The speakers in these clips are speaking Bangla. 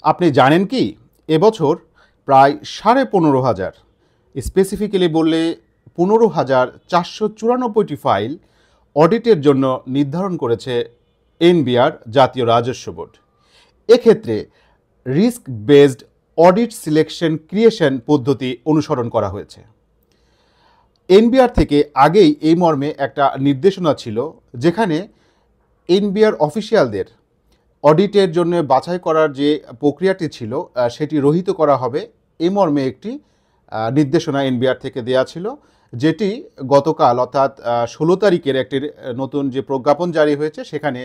আপনি জানেন কি এবছর প্রায় 15,500, স্পেসিফিক্যালি বললে 15,494টি ফাইল অডিটের জন্য নির্ধারণ করেছে এনবিআর জাতীয় রাজস্ব বোর্ড। এক্ষেত্রে risk based audit selection creation পদ্ধতি অনুসরণ করা হয়েছে। এনবিআর থেকে আগেই এই মর্মে একটা নির্দেশনা ছিল, যেখানে এনবিআর অফিসিয়ালদের অডিটের জন্য বাছাই করার যে প্রক্রিয়াটি ছিল সেটি রহিত করা হবে, এই মর্মে একটি নির্দেশনা এনবিআর থেকে দেয়া ছিল, যেটি গতকাল অর্থাৎ 16 তারিখের একটি নতুন যে প্রজ্ঞাপন জারি হয়েছে সেখানে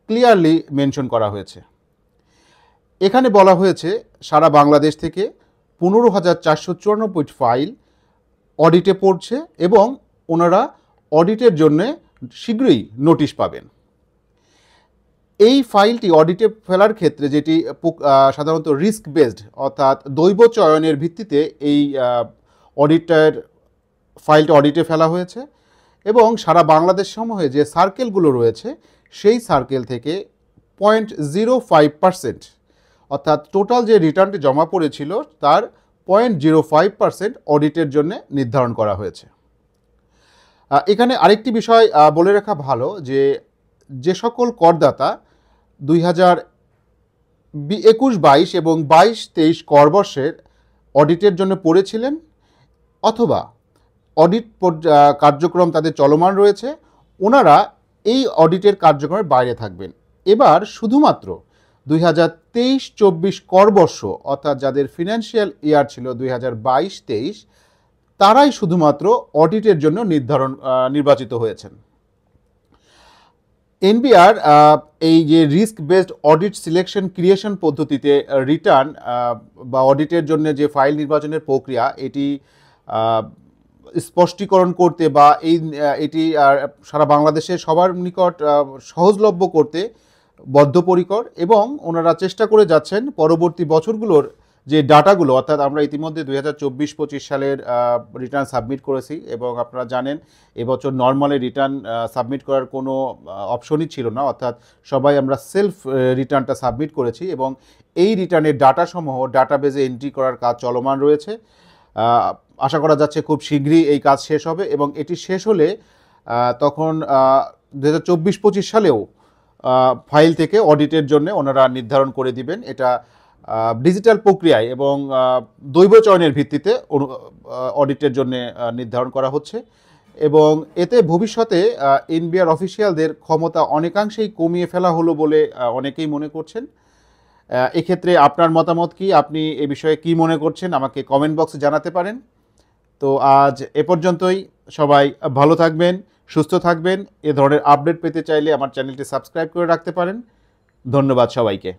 ক্লিয়ারলি মেনশন করা হয়েছে। এখানে বলা হয়েছে সারা বাংলাদেশ থেকে 15,494 ফাইল অডিটে পড়ছে এবং ওনারা অডিটের জন্য শীঘ্রই নোটিশ পাবেন। এই ফাইলটি অডিটে ফেলার ক্ষেত্রে, যেটি সাধারণত রিস্ক বেসড অর্থাৎ দৈব চয়নের ভিত্তিতে এই ফাইলটা অডিটে ফেলা হয়েছে এবং সারা বাংলাদেশ সমূহে যে সার্কেলগুলো রয়েছে সেই সার্কেল থেকে 0.05%, অর্থাৎ টোটাল যে রিটার্নটি জমা পড়েছিল তার 0.05% অডিটের জন্য নির্ধারণ করা হয়েছে। এখানে আরেকটি বিষয় বলে রাখা ভালো, যে সকল করদাতা 2021-22 এবং 22-23 করবর্ষের অডিটের জন্য পড়েছিলেন অথবা অডিট কার্যক্রম তাদের চলমান রয়েছে, ওনারা এই অডিটের কার্যক্রমের বাইরে থাকবেন। এবার শুধুমাত্র 2023-24 করবর্ষ অর্থাৎ যাদের ফিনান্সিয়াল ইয়ার ছিল 2022-23, তারাই শুধুমাত্র অডিটের জন্য নির্বাচিত হয়েছেন। এনবিআর এই যে risk based audit selection creation পদ্ধতিতে রিটার্ন বা অডিটের জন্য যে ফাইল নির্বাচনের প্রক্রিয়া, এটি স্পষ্টীকরণ করতে বা এটি সারা বাংলাদেশের সবার নিকট সহজলভ্য করতে বদ্ধপরিকর এবং ওনারা চেষ্টা করে যাচ্ছেন পরবর্তী বছরগুলোর যে ডাটাগুলো, অর্থাৎ আমরা ইতিমধ্যে 2024-25 সালের রিটার্ন সাবমিট করেছি এবং আপনারা জানেন এবছর নর্মালি রিটার্ন সাবমিট করার কোনো অপশনই ছিল না, অর্থাৎ সবাই আমরা সেলফ রিটার্নটা সাবমিট করেছি এবং এই রিটার্নের ডাটাসমূহ ডাটাবেজে এন্ট্রি করার কাজ চলমান রয়েছে। আশা করা যাচ্ছে খুব শীঘ্রই এই কাজ শেষ হবে এবং এটি শেষ হলে তখন 2024-25 সালেও ফাইল থেকে অডিটের জন্য ওনারা নির্ধারণ করে দিবেন। এটা ডিজিটাল প্রক্রিয়ায় এবং দৈব চয়নের ভিত্তিতে অডিটের জন্য নির্ধারণ করা হচ্ছে এবং এতে ভবিষ্যতে এনবিআর অফিসিয়ালদের ক্ষমতা অনেকাংশেই কমিয়ে ফেলা হলো বলে অনেকেই মনে করছেন। এক্ষেত্রে আপনার মতামত কি, আপনি এ বিষয়ে কি মনে করছেন আমাকে কমেন্ট বক্সে জানাতে পারেন। তো আজ এ পর্যন্তই। সবাই ভালো থাকবেন, সুস্থ থাকবেন। এ ধরনের আপডেট পেতে চাইলে আমার চ্যানেলটি সাবস্ক্রাইব করে রাখতে পারেন। ধন্যবাদ সবাইকে।